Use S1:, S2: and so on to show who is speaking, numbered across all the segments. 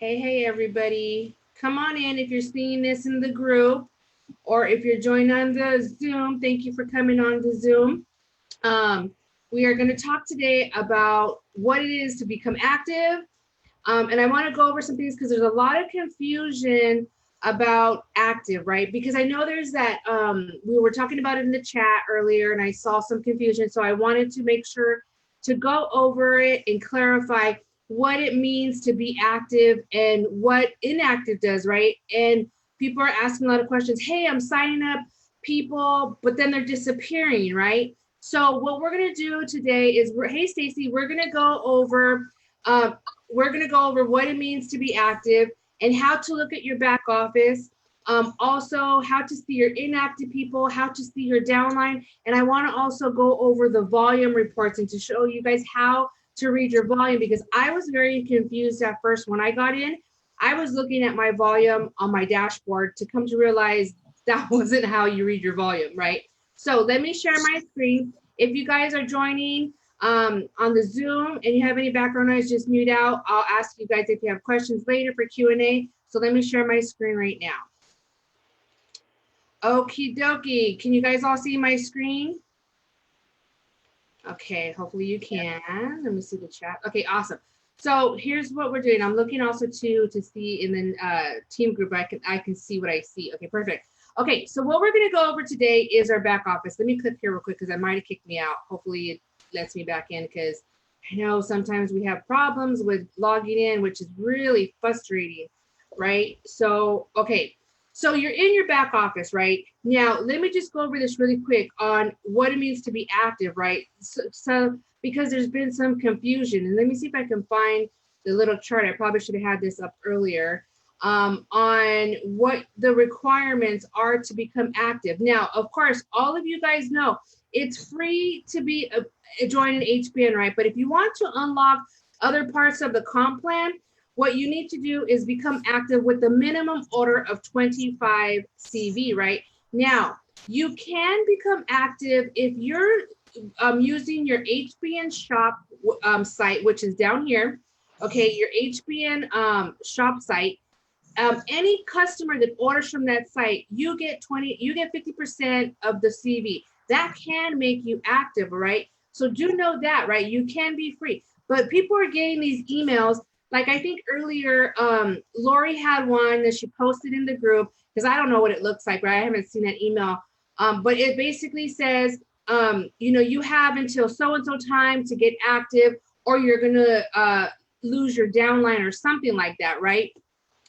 S1: Hey, everybody. Come on in if you're seeing this in the group or if you're joining on the Zoom. Thank you for coming on the Zoom. Um, we are going to talk today about what it is to become active. And I want to go over some things because there's a lot of confusion about active, right? Because I know there's that, we were talking about it in the chat earlier and I saw some confusion. So I wanted to make sure to go over it and clarify what it means to be active and what inactive does, right? And people are asking a lot of questions. Hey, I'm signing up people, but then they're disappearing, right? So what we're going to do today is, hey, Stacy, we're going to go over what it means to be active and how to look at your back office. Also, how to see your inactive people, how to see your downline. And I want to also go over the volume reports and to show you guys how to read your volume, because I was very confused at first when I got in. I was looking at my volume on my dashboard to come to realize that wasn't how you read your volume, right? So let me share my screen. If you guys are joining on the Zoom and you have any background noise, just mute out. I'll ask you guys if you have questions later for Q&A. So let me share my screen right now. Okie dokie. Can you guys all see my screen? Okay, hopefully you can. Let me see the chat. Okay, awesome. So here's what we're doing. I'm looking also to see in the team group. I can see what I see. Okay, perfect. Okay, so what we're going to go over today is our back office. Let me click here real quick because I might have kicked me out. Hopefully it lets me back in because I know sometimes we have problems with logging in, which is really frustrating, right? So, okay. So you're in your back office, right? Now, let me just go over this really quick on what it means to be active, right? So because there's been some confusion, and let me see if I can find the little chart. I probably should have had this up earlier on what the requirements are to become active. Now, of course, all of you guys know it's free to be join an HBN, right? But if you want to unlock other parts of the comp plan, what you need to do is become active with the minimum order of 25 CV, right? Now, you can become active if you're using your HBN shop site, which is down here, okay, your HBN shop site. Any customer that orders from that site, you get 50% of the CV. That can make you active, right? So do know that, right? You can be free, but people are getting these emails. Like I think earlier, Lori had one that she posted in the group because I don't know what it looks like, right? I haven't seen that email, but it basically says, you have until so-and-so time to get active or you're gonna lose your downline or something like that, right?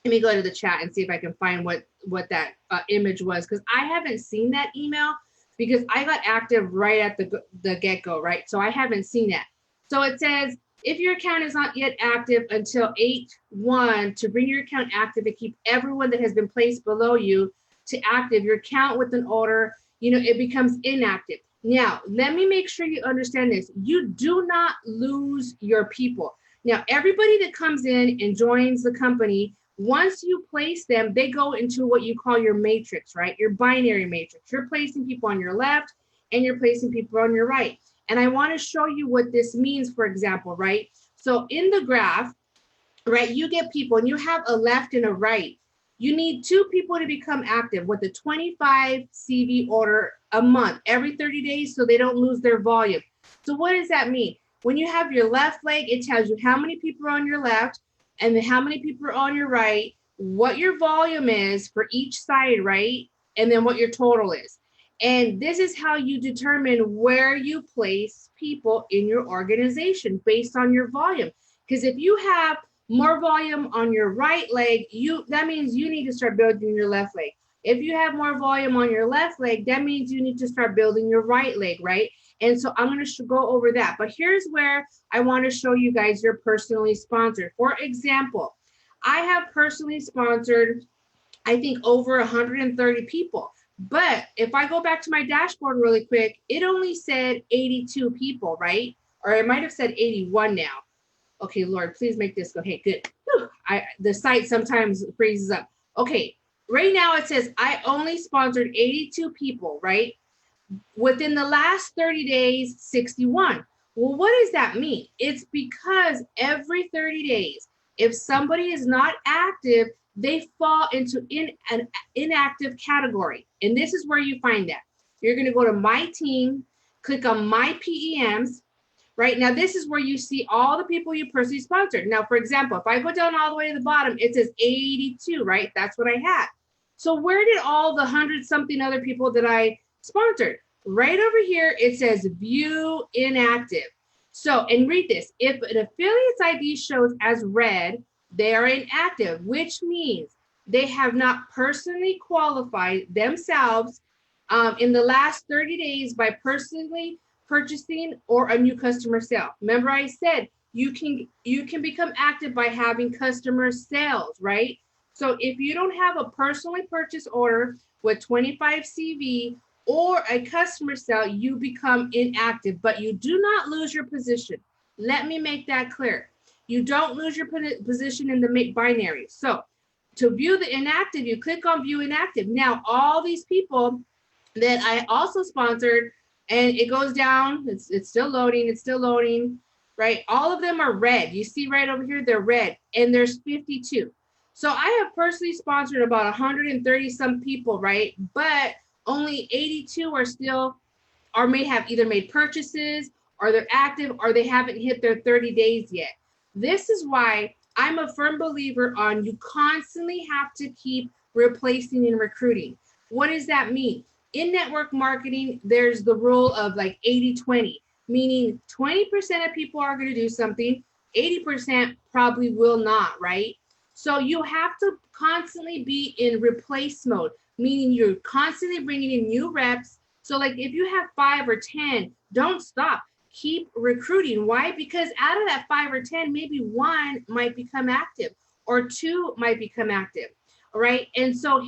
S1: Let me go to the chat and see if I can find what that image was, because I haven't seen that email because I got active right at the get-go, right? So I haven't seen that. So it says, if your account is not yet active until 8/1, to bring your account active and keep everyone that has been placed below you to active, your account with an order, it becomes inactive. Now, let me make sure you understand this. You do not lose your people. Now, everybody that comes in and joins the company, once you place them, they go into what you call your matrix, right? Your binary matrix. You're placing people on your left and you're placing people on your right. And I want to show you what this means, for example, right? So in the graph, right, you get people and you have a left and a right. You need 2 people to become active with a 25 CV order a month, every 30 days, so they don't lose their volume. So what does that mean? When you have your left leg, it tells you how many people are on your left and then how many people are on your right, what your volume is for each side, right? And then what your total is. And this is how you determine where you place people in your organization based on your volume. Because if you have more volume on your right leg, that means you need to start building your left leg. If you have more volume on your left leg, that means you need to start building your right leg, right? And so I'm going to go over that. But here's where I want to show you guys you're personally sponsored. For example, I have personally sponsored, I think, over 130 people. But if I go back to my dashboard really quick, it only said 82 people, right? Or it might have said 81 now. Okay, Lord, please make this go. Okay, good. Whew, the site sometimes freezes up. Okay, right now it says I only sponsored 82 people, right? Within the last 30 days, 61. Well, what does that mean? It's because every 30 days, If somebody is not active, they fall into an inactive category. And this is where you find that. You're going to go to My Team, click on My PEMs. Right now, this is where you see all the people you personally sponsored. Now, for example, if I go down all the way to the bottom, it says 82, right? That's what I had. So where did all the 100-something other people that I sponsored? Right over here, it says view inactive. So, and read this. If an affiliate's ID shows as red, they are inactive, which means they have not personally qualified themselves in the last 30 days by personally purchasing or a new customer sale. Remember I said you can become active by having customer sales, right? So if you don't have a personally purchased order with 25 CV or a customer sale, you become inactive, but you do not lose your position. Let me make that clear. You don't lose your position in the binary. So to view the inactive, you click on view inactive. Now, all these people that I also sponsored, and it goes down, it's still loading, right? All of them are red. You see right over here, they're red, and there's 52. So I have personally sponsored about 130 some people, right? But only 82 are still, or may have either made purchases, or they're active, or they haven't hit their 30 days yet. This is why I'm a firm believer on you constantly have to keep replacing and recruiting. What does that mean? In network marketing, there's the rule of like 80-20, meaning 20% of people are going to do something, 80% probably will not, right? So you have to constantly be in replace mode, meaning you're constantly bringing in new reps. So like if you have 5 or 10, don't stop. Keep recruiting. Why? Because out of that 5 or 10, maybe 1 might become active or 2 might become active. All right. And so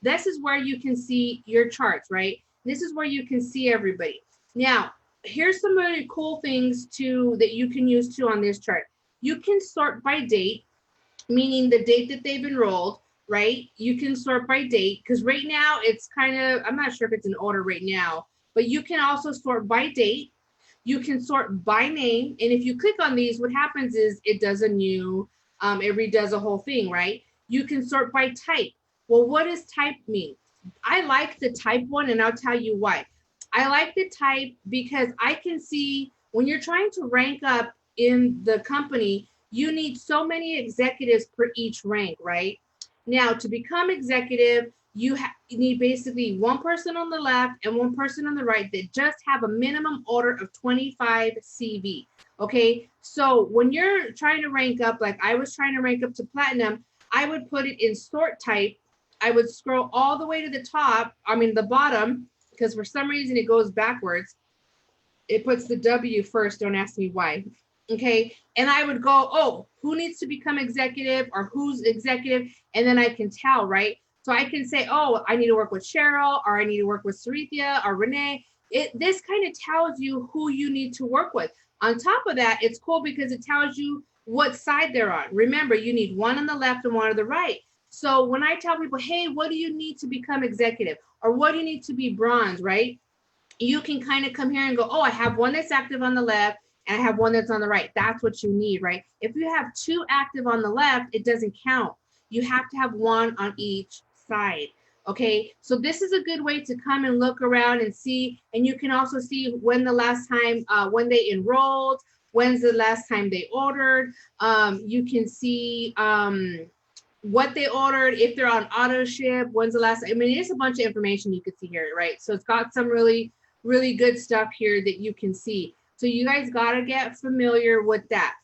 S1: this is where you can see your charts, right? This is where you can see everybody. Now, here's some really cool things too that you can use too on this chart. You can sort by date, meaning the date that they've enrolled, right? You can sort by date because right now it's kind of, I'm not sure if it's in order right now, but you can also sort by date. You can sort by name. And if you click on these, what happens is it does a new, it redoes a whole thing, right? You can sort by type. Well, what does type mean? I like the type one, and I'll tell you why. I like the type because I can see when you're trying to rank up in the company, you need so many executives per each rank, right? Now, to become executive, you need basically 1 person on the left and 1 person on the right that just have a minimum order of 25 CV. Okay, so when you're trying to rank up, like I was trying to rank up to platinum, I would put it in sort type. I would scroll all the way to the top, the bottom, because for some reason it goes backwards. It puts the W first, don't ask me why. Okay, and I would go, oh, who needs to become executive or who's executive? And then I can tell, right? So I can say, oh, I need to work with Cheryl, or I need to work with Sarithia or Renee. This kind of tells you who you need to work with. On top of that, it's cool because it tells you what side they're on. Remember, you need 1 on the left and 1 on the right. So when I tell people, hey, what do you need to become executive? Or what do you need to be bronze, right? You can kind of come here and go, oh, I have 1 that's active on the left and I have 1 that's on the right. That's what you need, right? If you have 2 active on the left, it doesn't count. You have to have 1 on each side. Okay, so this is a good way to come and look around and see, and you can also see when the last time, when they enrolled, when's the last time they ordered. You can see what they ordered, if they're on auto ship, when's the last, it's a bunch of information you can see here, right? So it's got some really, really good stuff here that you can see. So you guys got to get familiar with that.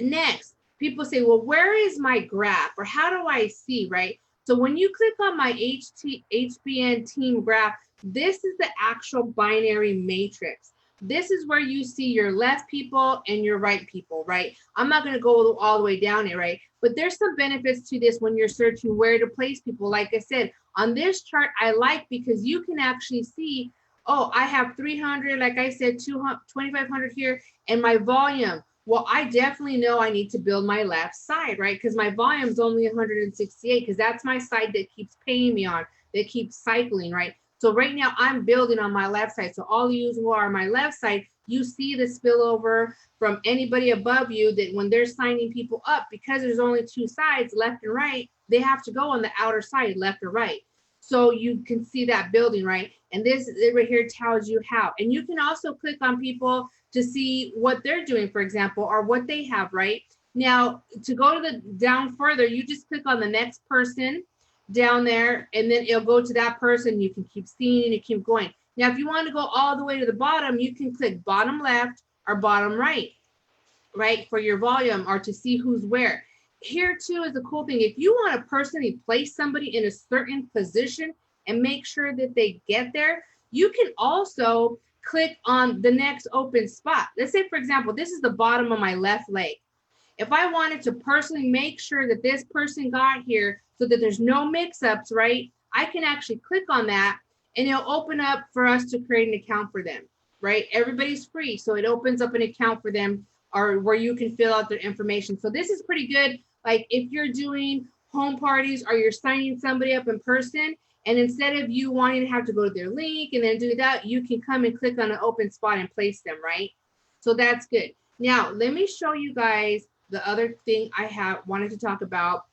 S1: Next, people say, well, where is my graph, or how do I see, right? So when you click on my HBN team graph, this is the actual binary matrix. This is where you see your left people and your right people, right? I'm not going to go all the way down here, right? But there's some benefits to this when you're searching where to place people. Like I said, on this chart, I like because you can actually see, oh, I have 300, like I said, 2,500 here, and my volume. Well, I definitely know I need to build my left side, right? Because my volume is only 168, because that's my side that keeps paying me on, that keeps cycling, right? So right now I'm building on my left side. So all of you who are on my left side, you see the spillover from anybody above you, that when they're signing people up, because there's only two sides, left and right, they have to go on the outer side, left or right. So you can see that building, right? And this right here tells you how. And you can also click on people to see what they're doing, for example, or what they have, right? Now, to go to the down further, you just click on the next person down there, and then it'll go to that person. You can keep seeing and you keep going. Now, if you want to go all the way to the bottom, you can click bottom left or bottom right, right, for your volume or to see who's where. Here too is the cool thing. If you want to personally place somebody in a certain position and make sure that they get there, you can also click on the next open spot. Let's say, for example, this is the bottom of my left leg. If I wanted to personally make sure that this person got here so that there's no mix-ups, right, I can actually click on that and it'll open up for us to create an account for them, right? Everybody's free, so it opens up an account for them, or where you can fill out their information. So this is pretty good. Like if you're doing home parties or you're signing somebody up in person, and instead of you wanting to have to go to their link and then do that, you can come and click on an open spot and place them, right? So that's good. Now, let me show you guys the other thing I wanted to talk about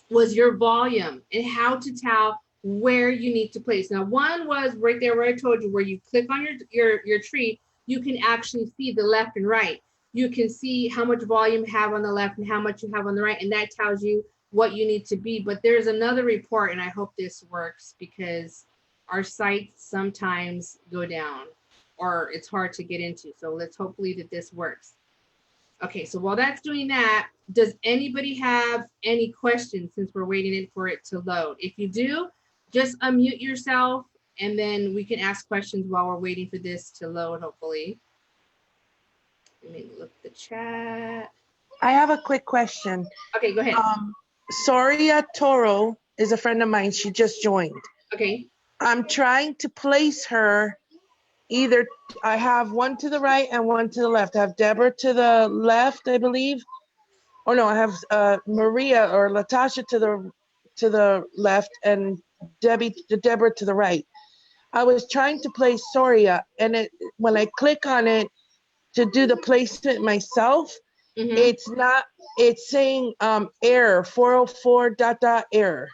S1: was your volume and how to tell where you need to place. Now, one was right there where I told you, where you click on your tree, you can actually see the left and right. You can see how much volume you have on the left and how much you have on the right, and that tells you what you need to be. But there's another report, and I hope this works, because our sites sometimes go down or it's hard to get into. So let's hopefully that this works. Okay, so while that's doing that, does anybody have any questions since we're waiting for it to load? If you do, just unmute yourself and then we can ask questions while we're waiting for this to load, hopefully. Let me look at the chat.
S2: I have a quick question.
S1: Okay, go ahead.
S2: Soria Toro is a friend of mine. She just joined.
S1: Okay.
S2: I'm trying to place her either. I have one to the right and one to the left. I have Deborah to the left, I believe. Oh no, I have Maria or Latasha to the left and Deborah to the right. I was trying to place Soria, and when I click on it to do the placement myself, it's saying error 404 ... error.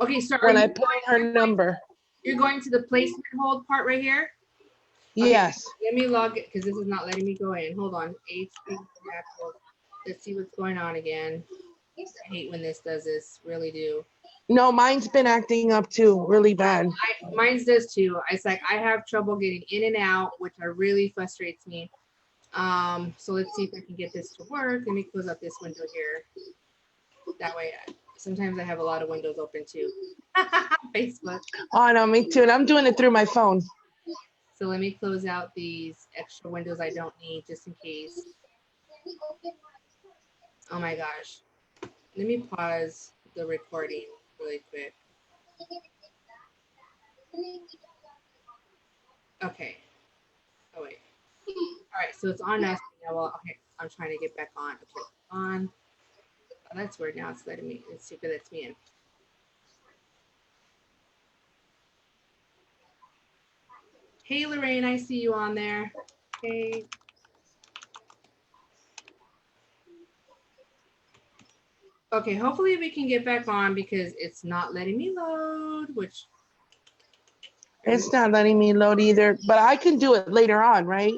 S1: Okay, so
S2: when I put in her number.
S1: You're going to the placement hold part right here? Okay,
S2: yes.
S1: Let me log it because this is not letting me go in. Hold on. HBNaturals. Let's see what's going on again. I hate when this does this. Really do.
S2: No, mine's been acting up too, really bad.
S1: Mine's does too. It's like I have trouble getting in and out, which really frustrates me. So let's see if I can get this to work. Let me close up this window here. That way, sometimes I have a lot of windows open too. Facebook.
S2: Oh no, me too. And I'm doing it through my phone.
S1: So let me close out these extra windows I don't need just in case. Oh my gosh. Let me pause the recording really quick. Okay. Oh wait. All right, so it's on us now. Well, okay, I'm trying to get back on. Okay, on. Oh, that's weird. Now it's letting me. Let's see if it lets me in. Hey, Lorraine, I see you on there. Hey. Okay, hopefully we can get back on because it's not letting me load, which.
S2: It's not letting me load either, but I can do it later on, right?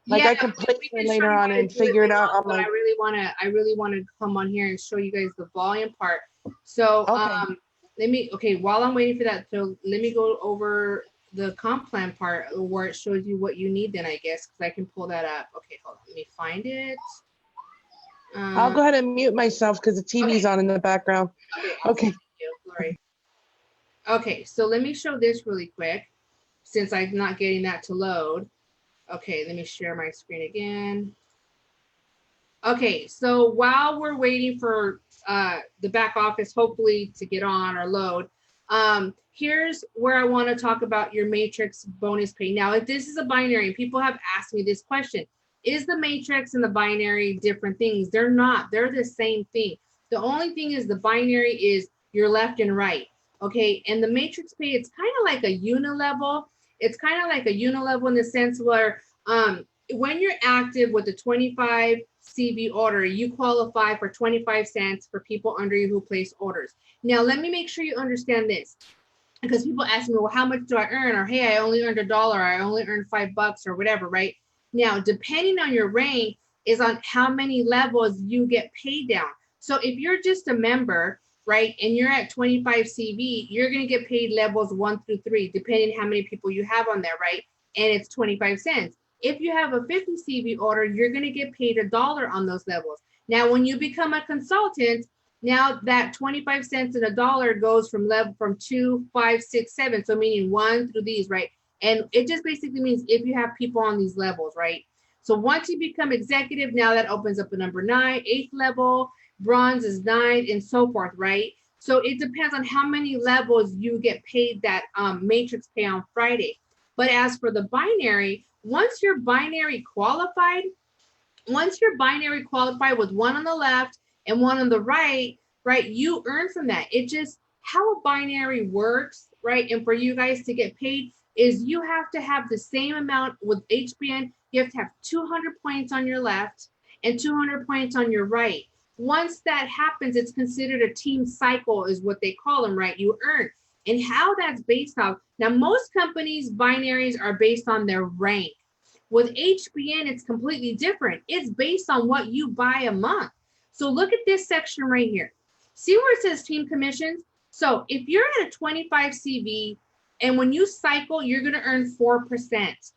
S2: Like, yeah, I can place it later on and figure it out.
S1: But I really want to come on here and show you guys the volume part. So okay. While I'm waiting for that, so let me go over the comp plan part where it shows you what you need. Then I guess because I can pull that up. Okay, hold on. Let me find it.
S2: I'll go ahead and mute myself because the TV's on in the background. Okay.
S1: Sorry. Okay, so let me show this really quick since I'm not getting that to load. Okay, let me share my screen again. Okay, so while we're waiting for the back office hopefully to get on or load, here's where I want to talk about your matrix bonus pay. Now, if this is a binary, people have asked me this question. Is the matrix and the binary different things? They're not. They're the same thing. The only thing is the binary is your left and right. Okay, and the matrix pay, it's kind of like a unilevel. It's kind of like a unilevel in the sense where when you're active with the 25 CV order, you qualify for 25 cents for people under you who place orders. Now, let me make sure you understand this, because people ask me, well, how much do I earn? Or, hey, I only earned $1, I only earned $5 or whatever, right? Now, depending on your rank is on how many levels you get paid down. So if you're just a member, right, and you're at 25 CV, you're going to get paid levels 1 through 3, depending how many people you have on there, right? And it's 25 cents. If you have a 50 CV order, you're going to get paid $1 on those levels. Now, when you become a consultant, now that 25 cents and $1 goes from level from 2, 5, 6, 7. So meaning 1 through these, right? And it just basically means if you have people on these levels, right? So once you become executive, now that opens up a number 9, 8th level, bronze is 9, and so forth, right? So it depends on how many levels you get paid that matrix pay on Friday. But as for the binary, once you're binary qualified with 1 on the left and 1 on the right, right, you earn from that. It just, how a binary works, right, and for you guys to get paid is you have to have the same amount with HBN. You have to have 200 points on your left and 200 points on your right. Once that happens, it's considered a team cycle is what they call them, right? You earn. And how that's based off, now most companies, binaries are based on their rank. With HBN, it's completely different. It's based on what you buy a month. So look at this section right here. See where it says team commissions? So if you're at a 25 CV and when you cycle, you're going to earn 4%.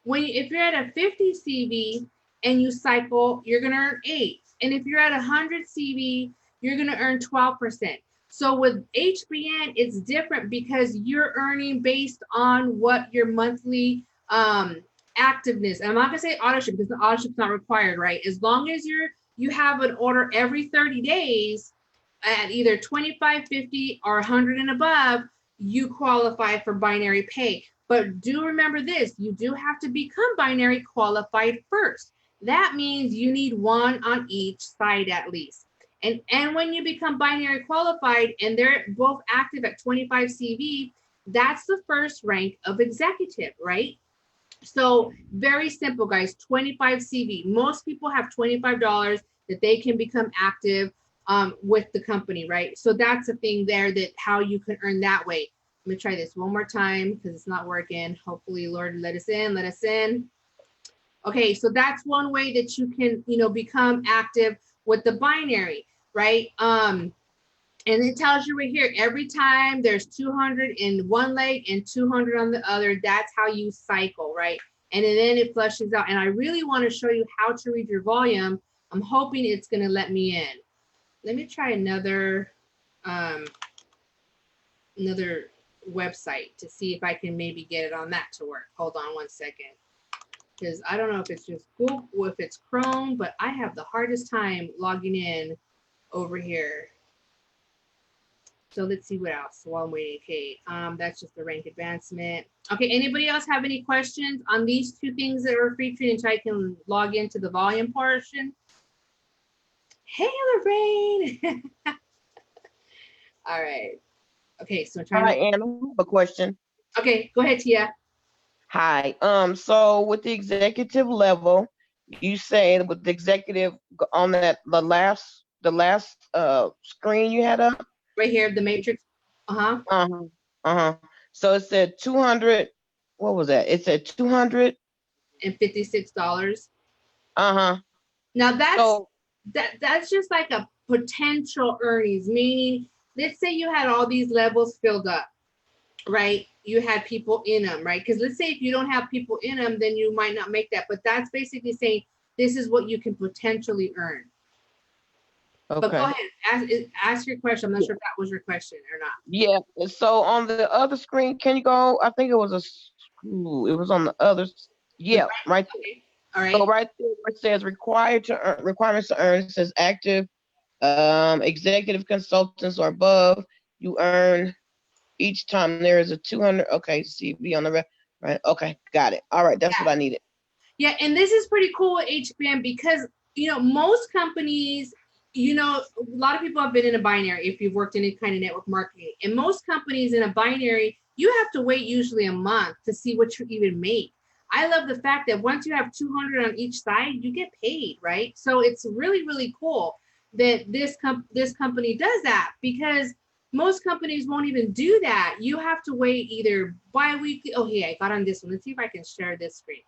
S1: If you're at a 50 CV and you cycle, you're going to earn 8. And if you're at 100 CV, you're going to earn 12%. So with HBN, it's different because you're earning based on what your monthly activeness. And I'm not going to say Autoship because the Autoship's not required, right? As long as you have an order every 30 days at either 25, 50, or 100 and above, you qualify for binary pay. But do remember this, you do have to become binary qualified first. That means you need 1 on each side at least. And when you become binary qualified and they're both active at 25 CV, that's the first rank of executive, right? So very simple, guys, 25 CV. Most people have $25 that they can become active with the company, right? So that's a thing there that how you can earn that way. Let me try this one more time because it's not working. Hopefully, Lord, let us in. Okay, so that's one way that you can, become active with the binary, right? And it tells you right here, every time there's 200 in one leg and 200 on the other, that's how you cycle, right? And then it flushes out. And I really want to show you how to read your volume. I'm hoping it's going to let me in. Let me try another website to see if I can maybe get it on that to work. Hold on one second. Because I don't know if it's just Google or if it's Chrome, but I have the hardest time logging in over here. So let's see what else while I'm waiting. Okay, that's just the rank advancement. Okay, anybody else have any questions on these 2 things that are featured until I can log into the volume portion? Hey, Lorraine. All right. Okay, so I'm trying
S3: Hi, Anna, I have a question.
S1: Okay, go ahead, Tia.
S3: Hi. So with the executive level, you say with the executive on the last screen you had up?
S1: Right here, the matrix.
S3: So it said 200. What was that? It said $256.
S1: Now that's just like a potential earnings, meaning let's say you had all these levels filled up, right? You had people in them, right? Because let's say if you don't have people in them, then you might not make that. But that's basically saying this is what you can potentially earn. Okay. But go ahead, ask your question. I'm not sure if that was your question or not.
S3: Yeah. So on the other screen, can you go? I think it was it was on the others. Yeah, right there.
S1: Okay. All right.
S3: So right there where it says requirements to earn, it says active executive consultants or above, you earn each time there is a 200. Okay, CV on the right. Okay, got it. All right, that's what I needed.
S1: Yeah, and this is pretty cool with HBN because most companies, a lot of people have been in a binary if you've worked in any kind of network marketing. And most companies in a binary, you have to wait usually a month to see what you even make. I love the fact that once you have 200 on each side, you get paid, right? So it's really, really cool that this company does that, because most companies won't even do that. You have to wait either bi-weekly. Oh, hey, I got on this one. Let's see if I can share this screen.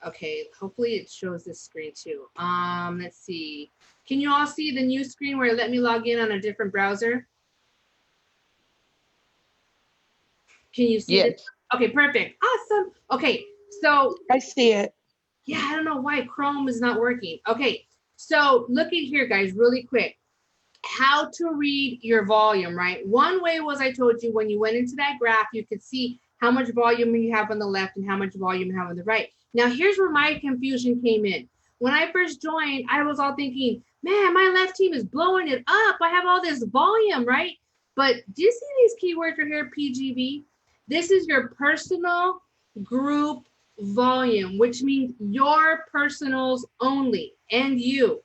S1: Okay, hopefully it shows this screen too. Let's see. Can you all see the new screen where it let me log in on a different browser? Can you see it? Okay, perfect. Awesome. Okay, so
S2: I see it.
S1: yeah, I don't know why Chrome is not working. Okay, so look at here, guys, really quick. How to read your volume, right? One way was, I told you, when you went into that graph, you could see how much volume you have on the left and how much volume you have on the right. Now, here's where my confusion came in. When I first joined, I was all thinking, man, my left team is blowing it up. I have all this volume, right? But do you see these keywords right here, PGV? This is your personal group volume, which means your personals only and you.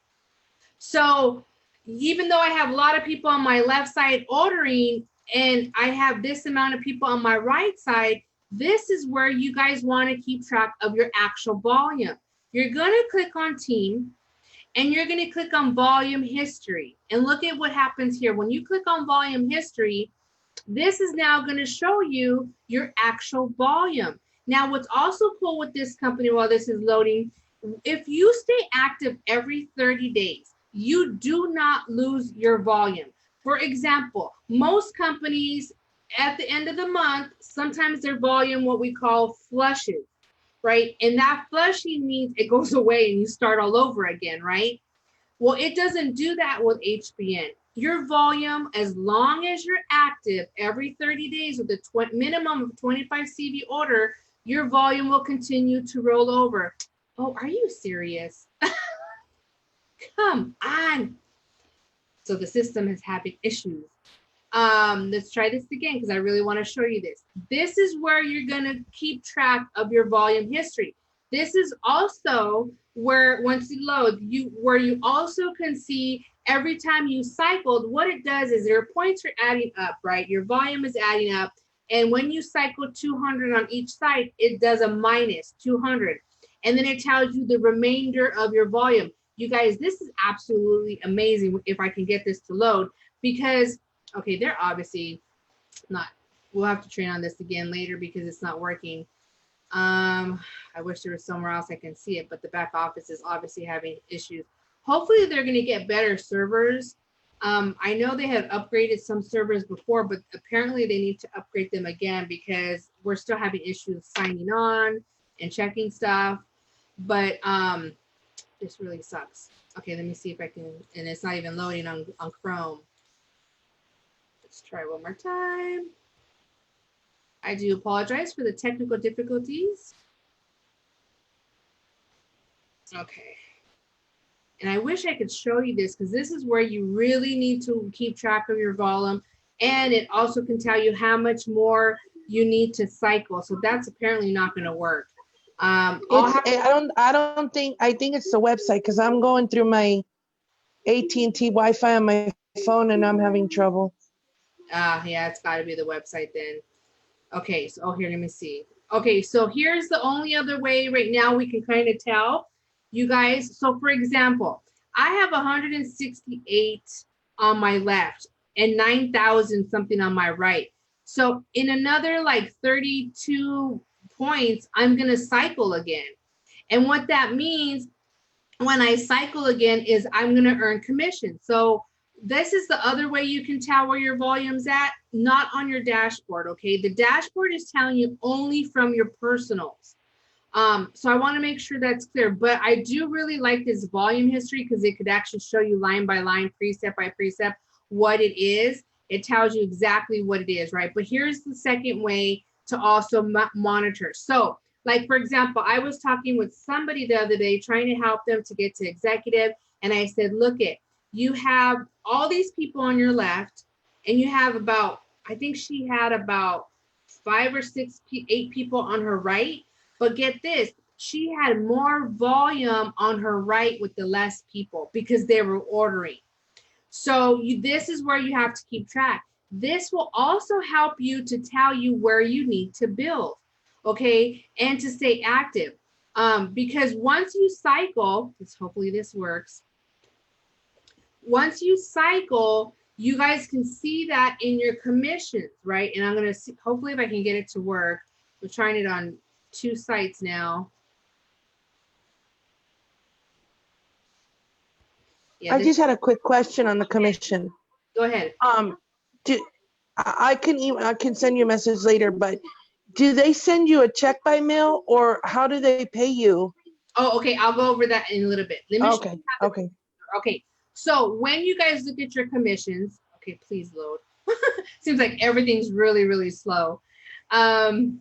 S1: So even though I have a lot of people on my left side ordering and I have this amount of people on my right side, this is where you guys want to keep track of your actual volume. You're going to click on team and you're going to click on volume history. And look at what happens here. When you click on volume history, this is now going to show you your actual volume. Now, what's also cool with this company while this is loading, if you stay active every 30 days, you do not lose your volume. For example, most companies at the end of the month, sometimes their volume, what we call flushes, right? And that flushing means it goes away and you start all over again, right? Well, it doesn't do that with HBN. Your volume, as long as you're active every 30 days with a minimum of 25 CV order, your volume will continue to roll over. Oh, are you serious? Come on. So the system is having issues. Let's try this again because I really want to show you this. This is where you're going to keep track of your volume history. This is also where, once you load, where you also can see every time you cycled, what it does is your points are adding up, right? Your volume is adding up. And when you cycle 200 on each side, it does a minus 200. And then it tells you the remainder of your volume. You guys, this is absolutely amazing if I can get this to load, because, okay, they're obviously not, we'll have to train on this again later because it's not working. I wish there was somewhere else I can see it, but the back office is obviously having issues. Hopefully they're going to get better servers. I know they had upgraded some servers before, but apparently they need to upgrade them again because we're still having issues signing on and checking stuff. But this really sucks. Okay, let me see if I can, and it's not even loading on Chrome. Let's try one more time. I do apologize for the technical difficulties. Okay. And I wish I could show you this because this is where you really need to keep track of your volume. And it also can tell you how much more you need to cycle. So that's apparently not going to work.
S2: I think it's the website because I'm going through my AT&T Wi-Fi on my phone and I'm having trouble.
S1: Yeah, it's got to be the website then. Okay, so here, let me see. Okay, so here's the only other way right now we can kind of tell you guys. So for example, I have 168 on my left and 9,000 something on my right. So in another like 32 points, I'm going to cycle again. And what that means when I cycle again is I'm going to earn commission. So this is the other way you can tell where your volume's at, not on your dashboard, okay? The dashboard is telling you only from your personals. So I want to make sure that's clear, but I do really like this volume history because it could actually show you line by line, precept by precept, what it is. It tells you exactly what it is, right? But here's the second way to also monitor. So like, for example, I was talking with somebody the other day trying to help them to get to executive. And I said, look it, you have all these people on your left and you have about, I think she had about 5 or 6, 8 people on her right. But get this, she had more volume on her right with the less people because they were ordering. So this is where you have to keep track. This will also help you to tell you where you need to build. okay, and to stay active. Because once you cycle, hopefully this works. Once you cycle, you guys can see that in your commissions, right? And I'm gonna see, hopefully if I can get it to work. We're trying it on 2 sites now. Yeah,
S2: I just had a quick question on the commission.
S1: go ahead.
S2: I can send you a message later, but do they send you a check by mail or how do they pay you?
S1: Oh, okay. I'll go over that in a little bit. Let me
S2: Okay. Okay.
S1: Okay. So when you guys look at your commissions, okay, please load. Seems like everything's really, really slow. Hey,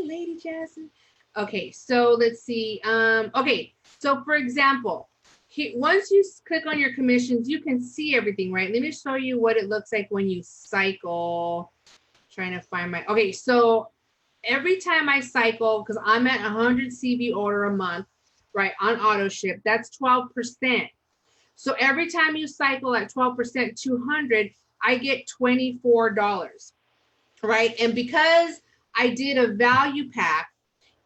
S1: Lady Jasmine. Okay, so let's see. Okay, so for example, once you click on your commissions, you can see everything, right? Let me show you what it looks like when you cycle. Trying to find my, okay, so every time I cycle, because I'm at 100 CV order a month, right, on Autoship, that's 12%. So every time you cycle at 12%, 200, I get $24, right? And because I did a value pack,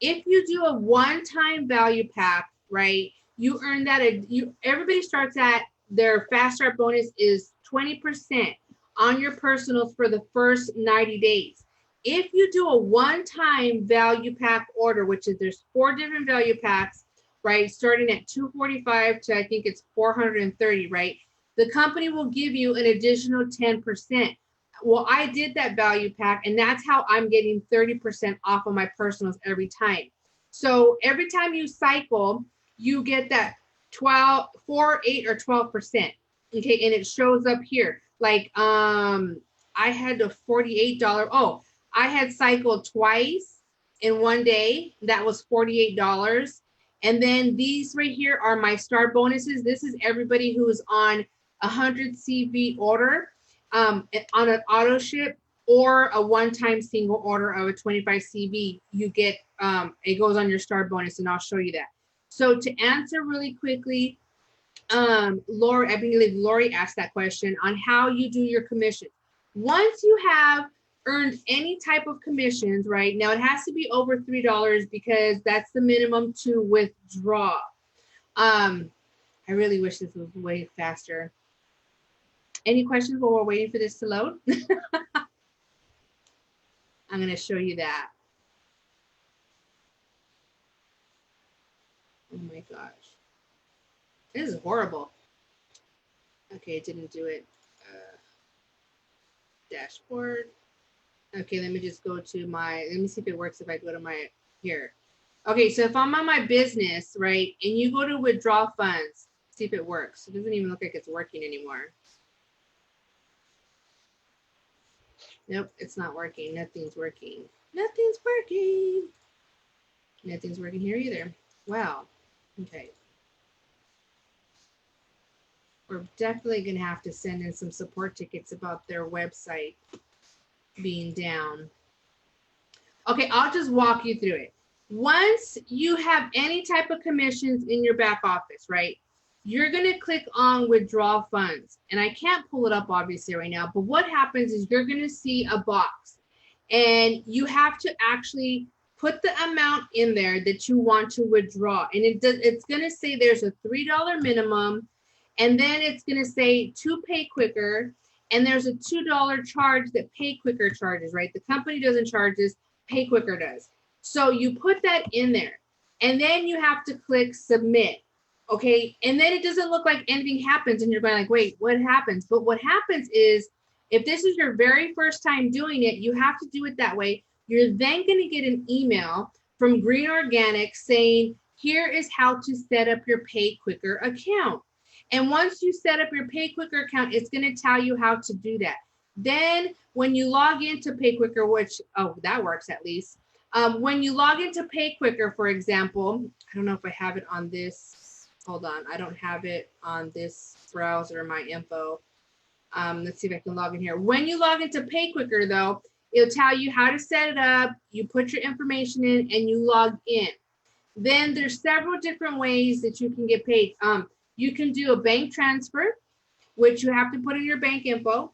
S1: if you do a one-time value pack, right, you earn that, everybody starts at, their fast start bonus is 20% on your personals for the first 90 days. If you do a one-time value pack order, which is there's 4 different value packs, right, starting at $245 to I think it's $430, right, the company will give you an additional 10%. Well, I did that value pack, and that's how I'm getting 30% off of my personals every time. So every time you cycle, you get that 12, 4, 8, or 12%. Okay, and it shows up here. Like I had a $48. Oh, I had cycled twice in one day. That was $48. And then these right here are my star bonuses. This is everybody who is on 100 CV order. On an auto ship or a one-time single order of a 25 CV, you get, it goes on your star bonus, and I'll show you that. So to answer really quickly, Lori, I believe Lori asked that question on how you do your commission. Once you have earned any type of commissions, right, now it has to be over $3 because that's the minimum to withdraw. I really wish this was way faster. Any questions while we're waiting for this to load? I'm going to show you that. Oh my gosh. This is horrible. Okay, it didn't do it. Dashboard. Okay, let me just go to my, let me see if it works if I go to my, here. Okay, so if I'm on my business, right, and you go to withdraw funds, see if it works. It doesn't even look like it's working anymore. Nope, it's not working. Nothing's working. Nothing's working. Nothing's working here either. Wow. Okay. We're definitely going to have to send in some support tickets about their website being down. Okay, I'll just walk you through it. Once you have any type of commissions in your back office, right, you're going to click on withdraw funds. And I can't pull it up obviously right now, but what happens is you're going to see a box and you have to actually put the amount in there that you want to withdraw. And it's going to say there's a $3 minimum, and then it's going to say to pay quicker, and there's a $2 charge that Pay Quicker charges, right? The company doesn't charge this, Pay Quicker does. So you put that in there, and then you have to click submit. Okay, and then it doesn't look like anything happens, and you're going like, wait, what happens? But what happens is, if this is your very first time doing it, you have to do it that way. You're then going to get an email from Green Organic saying, here is how to set up your Pay Quicker account. And once you set up your Pay Quicker account, it's going to tell you how to do that. Then when you log into Pay Quicker, which, oh, that works at least. When you log into Pay Quicker, for example, I don't know if I have it on this. Hold on, I don't have it on this browser, my info. Let's see if I can log in here. When you log into Pay Quicker, though, it'll tell you how to set it up. You put your information in and you log in. Then there's several different ways that you can get paid. You can do a bank transfer, which you have to put in your bank info.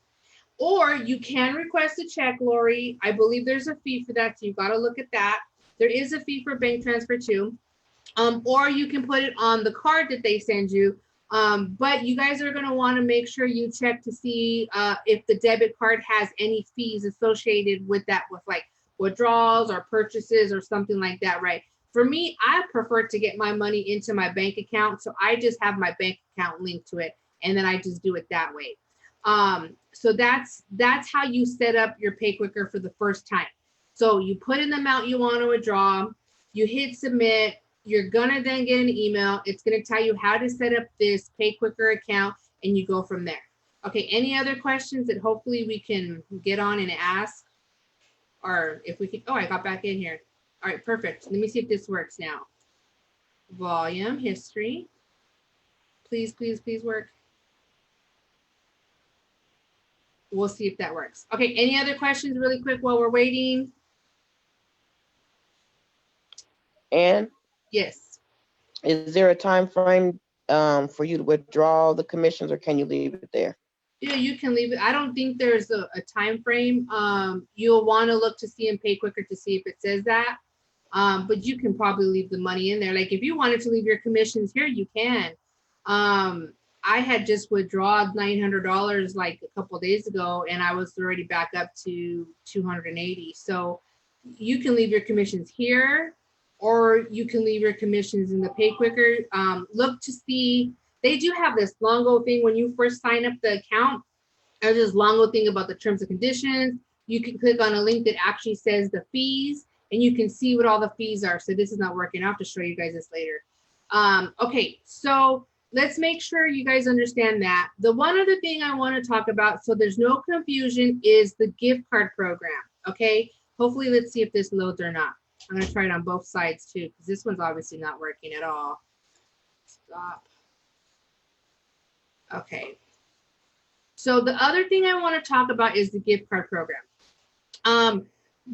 S1: Or you can request a check, Lori. I believe there's a fee for that, so you got to look at that. There is a fee for bank transfer too. Or you can put it on the card that they send you. But you guys are going to want to make sure you check to see if the debit card has any fees associated with that, with like withdrawals or purchases or something like that, right? For me, I prefer to get my money into my bank account. So I just have my bank account linked to it, and then I just do it that way. So that's how you set up your Pay Quicker for the first time. So you put in the amount you want to withdraw, you hit submit, you're gonna then get an email. It's gonna tell you how to set up this Pay Quicker account, and you go from there. Okay, any other questions that hopefully we can get on and ask? Or if we can, oh, I got back in here. All right, perfect. Let me see if this works now. Volume, history. Please, please, please work. We'll see if that works. Okay, any other questions really quick while we're waiting?
S3: And
S1: Yes.
S3: is there a time frame for you to withdraw the commissions, or can you leave it there?
S1: Yeah, you can leave it. I don't think there's a time frame. You'll want to look to see in Pay Quicker to see if it says that. But you can probably leave the money in there. Like if you wanted to leave your commissions here, you can. I had just withdrawn $900 like a couple of days ago, and I was already back up to 280. So you can leave your commissions here, or you can leave your commissions in the Pay Quicker. Look to see, they do have this Longo thing when you first sign up the account. There's this Longo thing about the terms and conditions. You can click on a link that actually says the fees, and you can see what all the fees are. So this is not working. I'll have to show you guys this later. Okay, so let's make sure you guys understand that. The one other thing I want to talk about, so there's no confusion, is the gift card program. Okay, hopefully let's see if this loads or not. I'm going to try it on both sides too, because this one's obviously not working at all. Stop. Okay. So the other thing I want to talk about is the gift card program.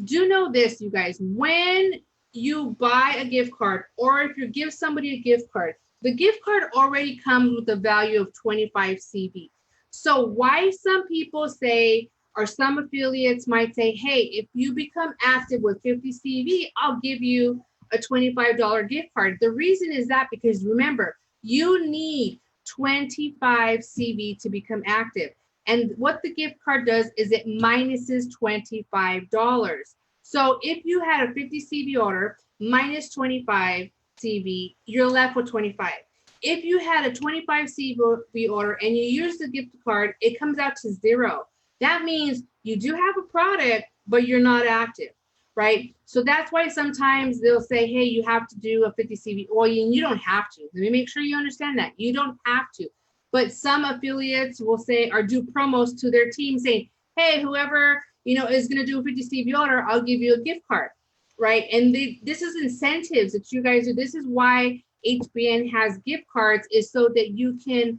S1: Do know this, you guys, when you buy a gift card, or if you give somebody a gift card, the gift card already comes with a value of 25 CV. So why some people say, or some affiliates might say, hey, if you become active with 50 CV, I'll give you a $25 gift card. The reason is that because remember, you need 25 CV to become active. And what the gift card does is it minuses $25. So if you had a 50 CV order minus 25 CV, you're left with 25. If you had a 25 CV order and you use the gift card, it comes out to 0. That means you do have a product, but you're not active, right? So that's why sometimes they'll say, hey, you have to do a 50 CV. Well, you don't have to. Let me make sure you understand that. You don't have to. But some affiliates will say, or do promos to their team saying, hey, whoever, is going to do a 50 CV order, I'll give you a gift card, right? And this is incentives that you guys do. This is why HBN has gift cards, is so that you can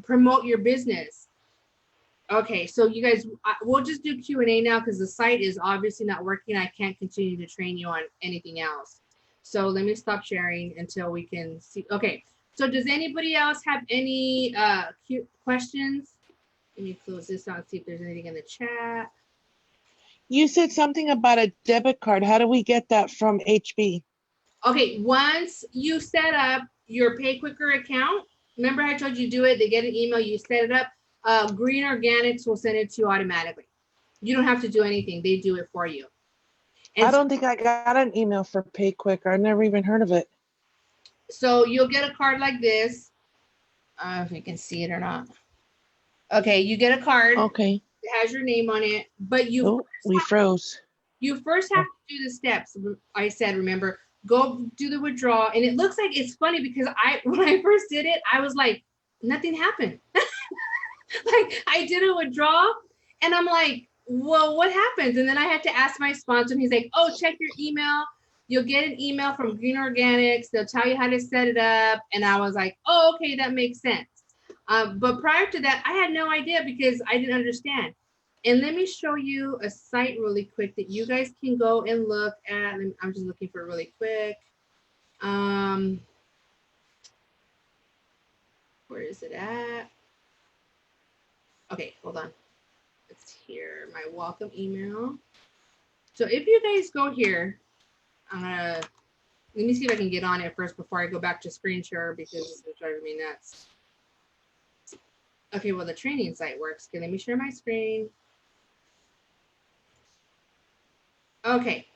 S1: promote your business. Okay, so you guys, we'll just do Q&A now because the site is obviously not working. I can't continue to train you on anything else. So let me stop sharing until we can see. Okay, so does anybody else have any questions? Let me close this out and see if there's anything in the chat.
S2: You said something about a debit card. How do we get that from HB?
S1: Okay, once you set up your Pay Quicker account, remember I told you do it, they get an email, you set it up, Green Organics will send it to you automatically. You don't have to do anything, they do it for you. And
S2: I don't think I got an email for Pay Quicker. I've never even heard of it.
S1: so you'll get a card like this. I don't know if you can see it or not. Okay, you get a card.
S2: Okay.
S1: It has your name on it, but
S2: we froze.
S1: You first have to do the steps. I said, remember, go do the withdrawal. And it looks like it's funny because when I first did it, I was like, nothing happened. Like I did a withdrawal and I'm like, well, what happens? And then I had to ask my sponsor and he's like, oh, check your email. You'll get an email from Green Organics. They'll tell you how to set it up. And I was like, oh, okay, that makes sense. But prior to that, I had no idea because I didn't understand. And let me show you a site really quick that you guys can go and look at. I'm just looking for it really quick. Where is it at? Okay, hold on. Let's here, my welcome email. So if you guys go here, let me see if I can get on it first before I go back to screen share because this is driving me nuts. Okay, well, the training site works. Okay, let me share my screen. Okay,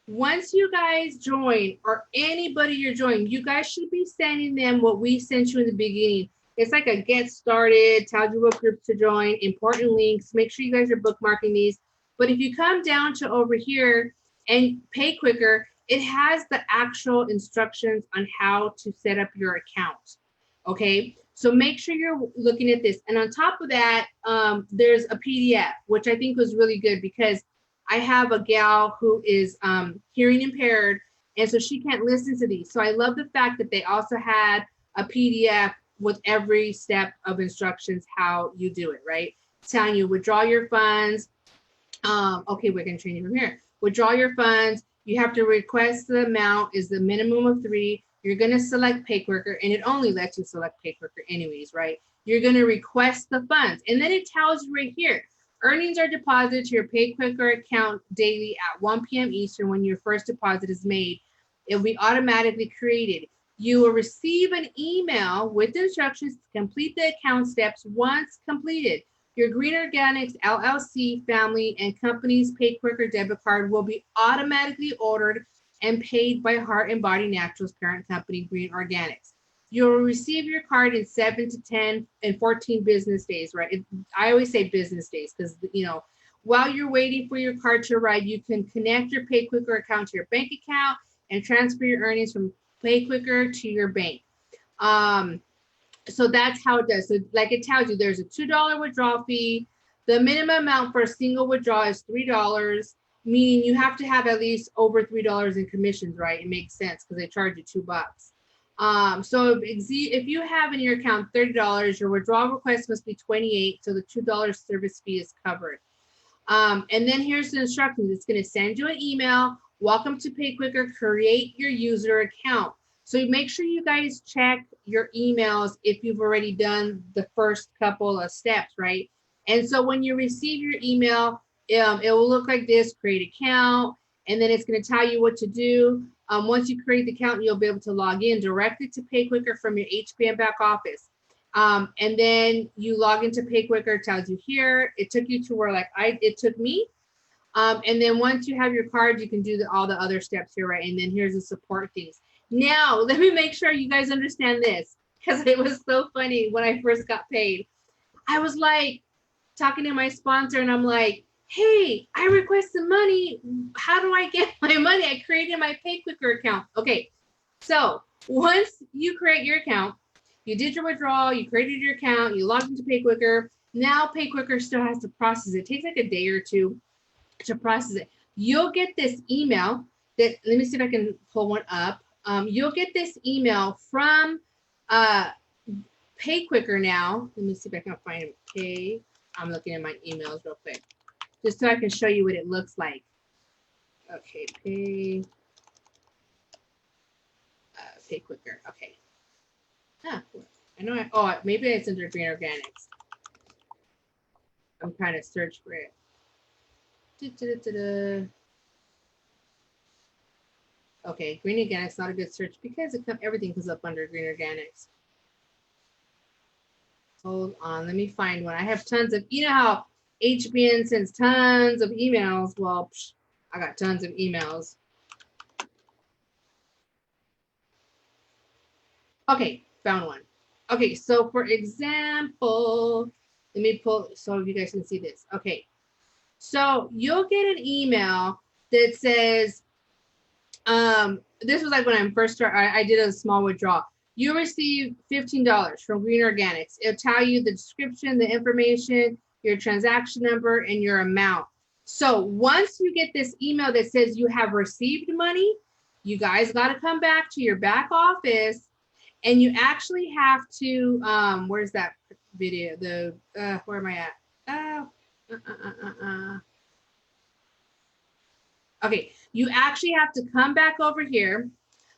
S1: once you guys join, or anybody you're joining, you guys should be sending them what we sent you in the beginning. It's like a get started, tells you what groups to join, important links. Make sure you guys are bookmarking these. But if you come down to over here and pay quicker, it has the actual instructions on how to set up your account. Okay, so make sure you're looking at this. And on top of that, there's a PDF, which I think was really good because I have a gal who is hearing impaired, and so she can't listen to these. So I love the fact that they also had a PDF with every step of instructions, how you do it, right? Telling you withdraw your funds. Okay, we're going to train you from here. Withdraw your funds. You have to request the amount is the minimum of 3. You're going to select Pay Quicker, and it only lets you select Pay Quicker anyways, right? You're going to request the funds, and then it tells you right here, earnings are deposited to your Pay Quicker account daily at 1 p.m. Eastern when your first deposit is made. It will be automatically created. You will receive an email with instructions to complete the account steps once completed. Your Green Organics LLC family and company's Pay Quicker debit card will be automatically ordered and paid by Heart and Body Naturals parent company, Green Organics. You'll receive your card in 7 to 10 and 14 business days, right? I always say business days because, you know, while you're waiting for your card to arrive, you can connect your Pay Quicker account to your bank account and transfer your earnings from Pay Quicker to your bank. So that's how it does. So like it tells you, there's a $2 withdrawal fee. The minimum amount for a single withdrawal is $3, meaning you have to have at least over $3 in commissions, right? It makes sense because they charge you $2. So if you have in your account $30, your withdrawal request must be $28, so the $2 service fee is covered. And then here's the instructions. It's going to send you an email. Welcome to Pay Quicker. Create your user account. So make sure you guys check your emails if you've already done the first couple of steps, right? And so when you receive your email, it will look like this: create account, and then it's going to tell you what to do. Once you create the account, you'll be able to log in directly to Pay Quicker from your HBN back office. And then you log into Pay Quicker, it tells you here. It took you to where it took me. And then once you have your card, you can do all the other steps here, right? And then here's the support things. Now, let me make sure you guys understand this because it was so funny when I first got paid. I was like talking to my sponsor and I'm like, hey, I requested money. How do I get my money? I created my Pay Quicker account. Okay, so once you create your account, you did your withdrawal, you created your account, you logged into Pay Quicker. Now Pay Quicker still has to process it. It takes like a day or two to process it. You'll get this email that, let me see if I can pull one up. You'll get this email from Pay Quicker now. Let me see if I can find Pay. I'm looking at my emails real quick, just so I can show you what it looks like. Okay, Pay Quicker. Okay. Huh. I know. Maybe it's under Green Organics. I'm trying to search for it. Okay, Green Organics, not a good search because everything comes up under Green Organics. Hold on, let me find one. I have tons of, you know how HBN sends tons of emails? Well, I got tons of emails. Okay, found one. Okay, so for example, let me pull so you guys can see this. Okay, so you'll get an email that says, this was like when I first started, I did a small withdrawal. You receive $15 from Green Organics. It'll tell you the description, the information, your transaction number, and your amount. So once you get this email that says you have received money, you guys got to come back to your back office, and you actually have to, where's that video? Where am I at? Okay, you actually have to come back over here,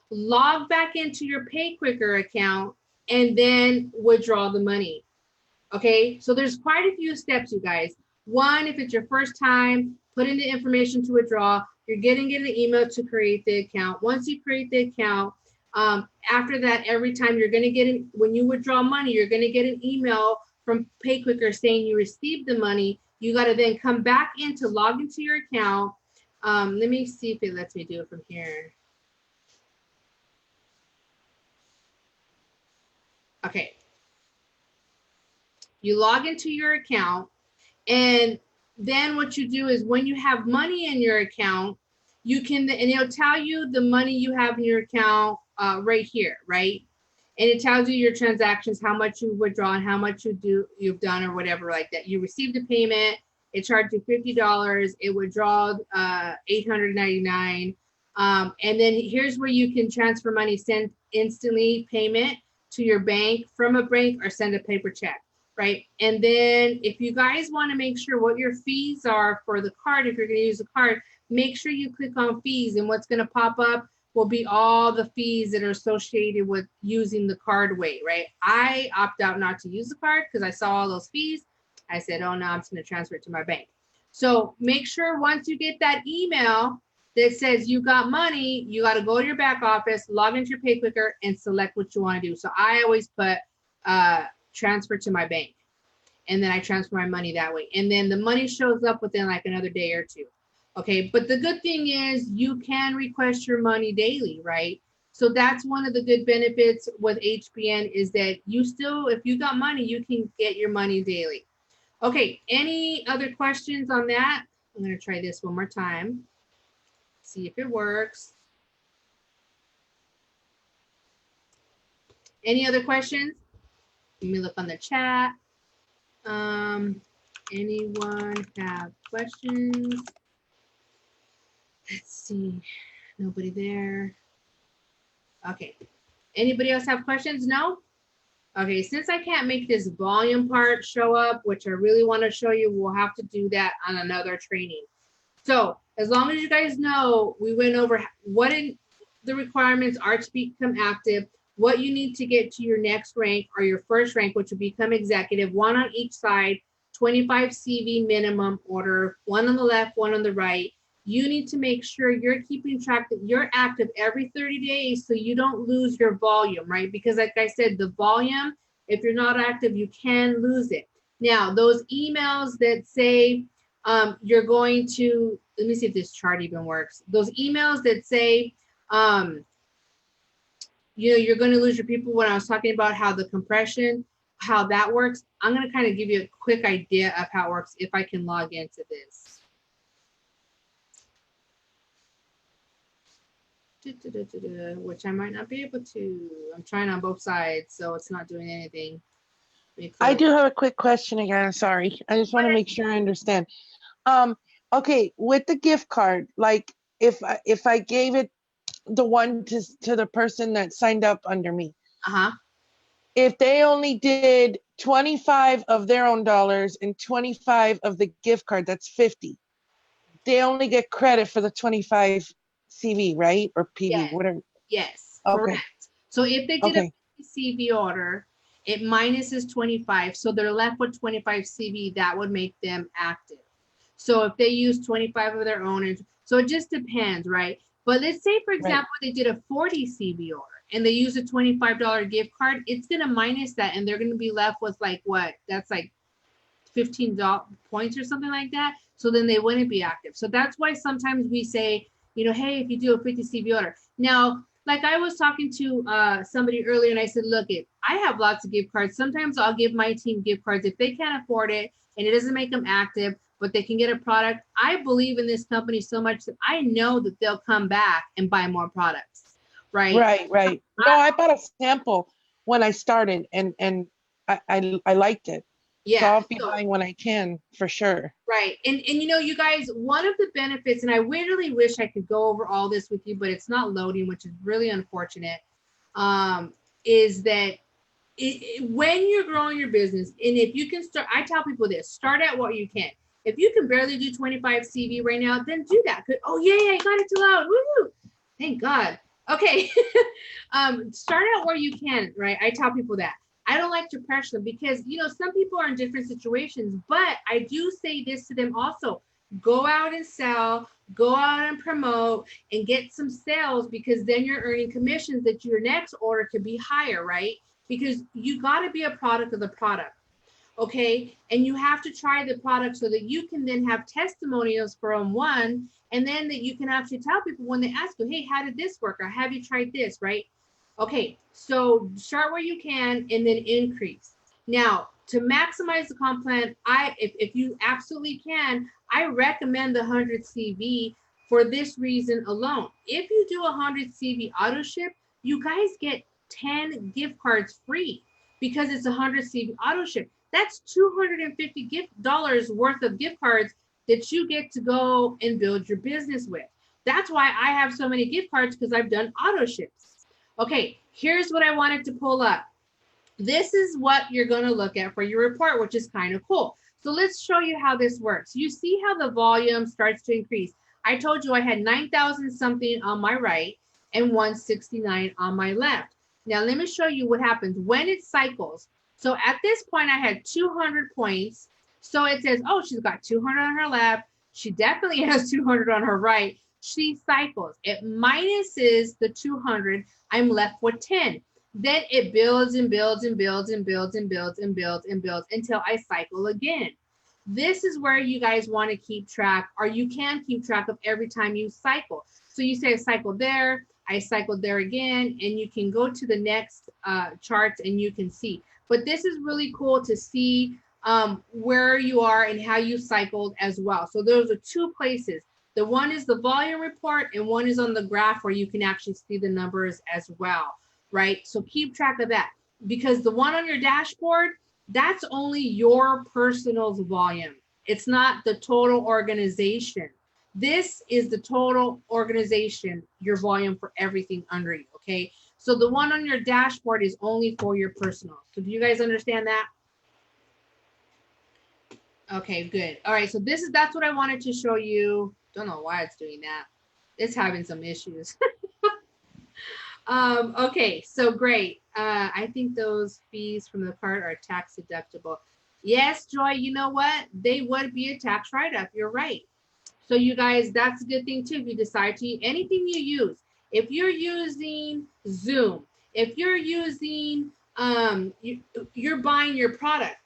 S1: log back into your Pay Quicker account, and then withdraw the money. Okay, so there's quite a few steps, you guys. One, if it's your first time, put in the information to withdraw. You're getting an email to create the account. Once you create the account, after that, every time you're going to get when you withdraw money, you're going to get an email from PayQuicker saying you received the money. You got to then come back in to log into your account. Let me see if it lets me do it from here. Okay. You log into your account, and then what you do is when you have money in your account, you can, and it'll tell you the money you have in your account right here, right? And it tells you your transactions, how much you withdraw and how much you've done or whatever like that. You received a payment, it charged you $50, it withdrawed $899. And then here's where you can transfer money, send instantly payment to your bank from a bank or send a paper check, right? And then if you guys want to make sure what your fees are for the card, if you're going to use the card, make sure you click on fees, and what's going to pop up will be all the fees that are associated with using the card way, right? I opt out not to use the card because I saw all those fees. I said, oh no, I'm just going to transfer it to my bank. So make sure once you get that email that says you got money, you got to go to your back office, log into your PayQuicker, and select what you want to do. So I always put transfer to my bank, and then I transfer my money that way. And then the money shows up within like another day or two. Okay, but the good thing is you can request your money daily, right? So that's one of the good benefits with HBN is that you still, if you got money, you can get your money daily. Okay, any other questions on that? I'm gonna try this one more time. See if it works. Any other questions? Let me look on the chat. Anyone have questions? Let's see, nobody there. Okay, anybody else have questions? No? Okay, since I can't make this volume part show up, which I really want to show you, we'll have to do that on another training. So as long as you guys know, we went over what the requirements are to become active, what you need to get to your next rank or your first rank, which will become executive, one on each side, 25 CV minimum order, one on the left, one on the right. You need to make sure you're keeping track that you're active every 30 days so you don't lose your volume, right? Because like I said, the volume, if you're not active, you can lose it. Now, those emails that say you're going to, let me see if this chart even works. Those emails that say, you know, you're going to lose your people, when I was talking about how the compression, how that works, I'm going to kind of give you a quick idea of how it works if I can log into this. Which I might not be able to. I'm trying on both sides, so it's not doing anything.
S2: I do have a quick question again. Sorry. I just want to make sure I understand. Okay, with the gift card, like if I gave it the one to the person that signed up under me, if they only did 25 of their own dollars and 25 of the gift card, that's 50. They only get credit for the 25 CV, right? Or PV,
S1: yes.
S2: whatever.
S1: Yes,
S2: okay.
S1: Correct. So if they did a CV order, it minuses 25. So they're left with 25 CV, that would make them active. So if they use 25 of their own, so it just depends, right? But let's say, for example, they did a 40 CV order and they use a $25 gift card, it's going to minus that and they're going to be left with like what? That's like 15 points or something like that. So then they wouldn't be active. So that's why sometimes we say, you know, hey, if you do a 50 CV order. Now, like I was talking to somebody earlier and I said, look, I have lots of gift cards. Sometimes I'll give my team gift cards if they can't afford it and it doesn't make them active, but they can get a product. I believe in this company so much that I know that they'll come back and buy more products, right?
S2: Right. No, I bought a sample when I started and I liked it. Yeah. So I'll be buying when I can, for sure.
S1: Right. And you know, you guys, one of the benefits, and I really wish I could go over all this with you, but it's not loading, which is really unfortunate, is that when you're growing your business, and if you can start, I tell people this, start at what you can. If you can barely do 25 CV right now, then do that. Oh, yay, I got it to load. Woo! Thank God. Okay. Start out where you can, right? I tell people that. I don't like to pressure them because, you know, some people are in different situations, but I do say this to them also, go out and sell, go out and promote and get some sales, because then you're earning commissions that your next order could be higher, right? Because you got to be a product of the product. Okay, and you have to try the product so that you can then have testimonials from one, and then that you can actually tell people when they ask you, hey, how did this work, or have you tried this, right? Okay, so start where you can and then increase. Now, to maximize the comp plan, if you absolutely can, I recommend the 100 CV for this reason alone. If you do 100 CV auto ship, you guys get 10 gift cards free because it's 100 CV auto ship. That's $250 worth of gift cards that you get to go and build your business with. That's why I have so many gift cards, because I've done auto ships. Okay, here's what I wanted to pull up. This is what you're going to look at for your report, which is kind of cool. So let's show you how this works. You see how the volume starts to increase. I told you I had 9,000 something on my right and 169 on my left. Now let me show you what happens when it cycles. So at this point, I had 200 points. So it says, oh, she's got 200 on her left. She definitely has 200 on her right. She cycles. It minuses the 200. I'm left with 10. Then it builds and builds and builds and builds and builds and builds and builds until I cycle again. This is where you guys want to keep track, or you can keep track of every time you cycle. So you say I cycled there, I cycled there again, and you can go to the next charts and you can see. But this is really cool to see where you are and how you cycled as well. So those are two places. The one is the volume report, and one is on the graph where you can actually see the numbers as well, right? So keep track of that, because the one on your dashboard, that's only your personal volume. It's not the total organization. This is the total organization, your volume for everything under you, okay? So the one on your dashboard is only for your personal. So do you guys understand that? Okay, good. All right, so that's what I wanted to show you. Don't know why it's doing that. It's having some issues. Okay, so great. I think those fees from the cart are tax deductible. Yes, Joy, you know what? They would be a tax write-up. You're right. So you guys, that's a good thing too. If you decide to, anything you use, if you're using Zoom, if you're using, you're buying your product,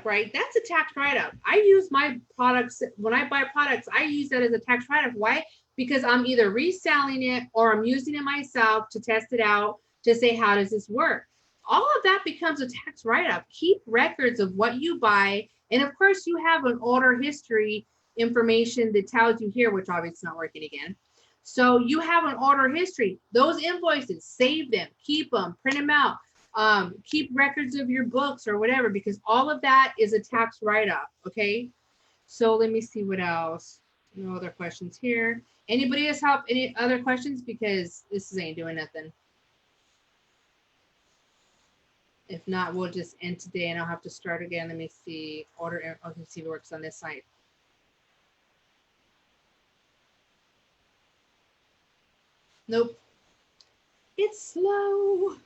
S1: right? That's a tax write-up. I use my products, when I buy products, I use that as a tax write-up. Why? Because I'm either reselling it or I'm using it myself to test it out, to say, how does this work? All of that becomes a tax write-up. Keep records of what you buy. And of course, you have an order history information that tells you here, which obviously is not working again. So you have an order history. Those invoices, save them, keep them, print them out. Keep records of your books or whatever, because all of that is a tax write-up, okay? So let me see what else. No other questions here. Anybody else have any other questions? Because this ain't doing nothing. If not, we'll just end today and I'll have to start again. Let me see. Order, okay, see if it works on this side. Nope. It's slow.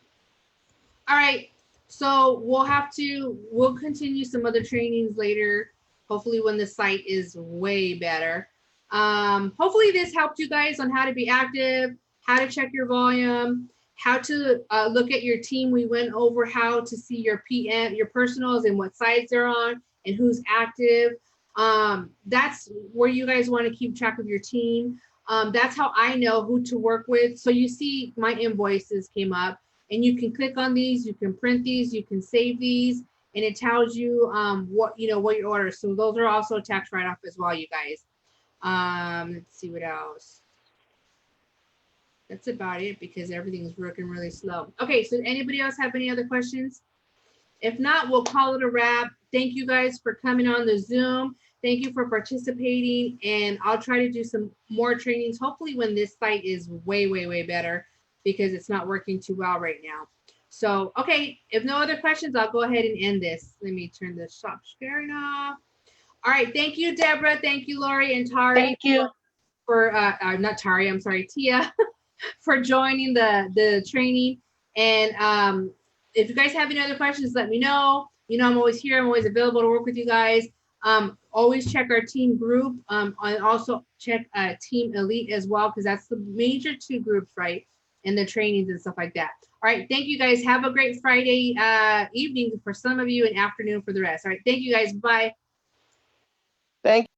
S1: All right. So we'll continue some other trainings later, hopefully when the site is way better. Hopefully this helped you guys on how to be active, how to check your volume, how to look at your team. We went over how to see your PM, your personals, and what sites they're on and who's active. That's where you guys want to keep track of your team. That's how I know who to work with. So you see my invoices came up, and you can click on these, you can print these, you can save these, and it tells you what you order. So those are also tax write-off as well, you guys. Let's see what else. That's about it, because everything's working really slow. Okay, so anybody else have any other questions? If not, we'll call it a wrap. Thank you guys for coming on the Zoom. Thank you for participating, and I'll try to do some more trainings, hopefully when this site is way, way, way better, because it's not working too well right now. So, okay, if no other questions, I'll go ahead and end this. Let me turn the stop sharing off. All right, thank you, Deborah. Thank you, Lori and Tari.
S2: Thank you.
S1: For, not Tari, I'm sorry, Tia, for joining the training. And if you guys have any other questions, let me know. You know, I'm always here. I'm always available to work with you guys. Always check our team group. And also check Team Elite as well, because that's the major two groups, right? And the trainings and stuff like that. All right. Thank you guys. Have a great Friday evening for some of you and afternoon for the rest. All right. Thank you guys. Bye.
S3: Thank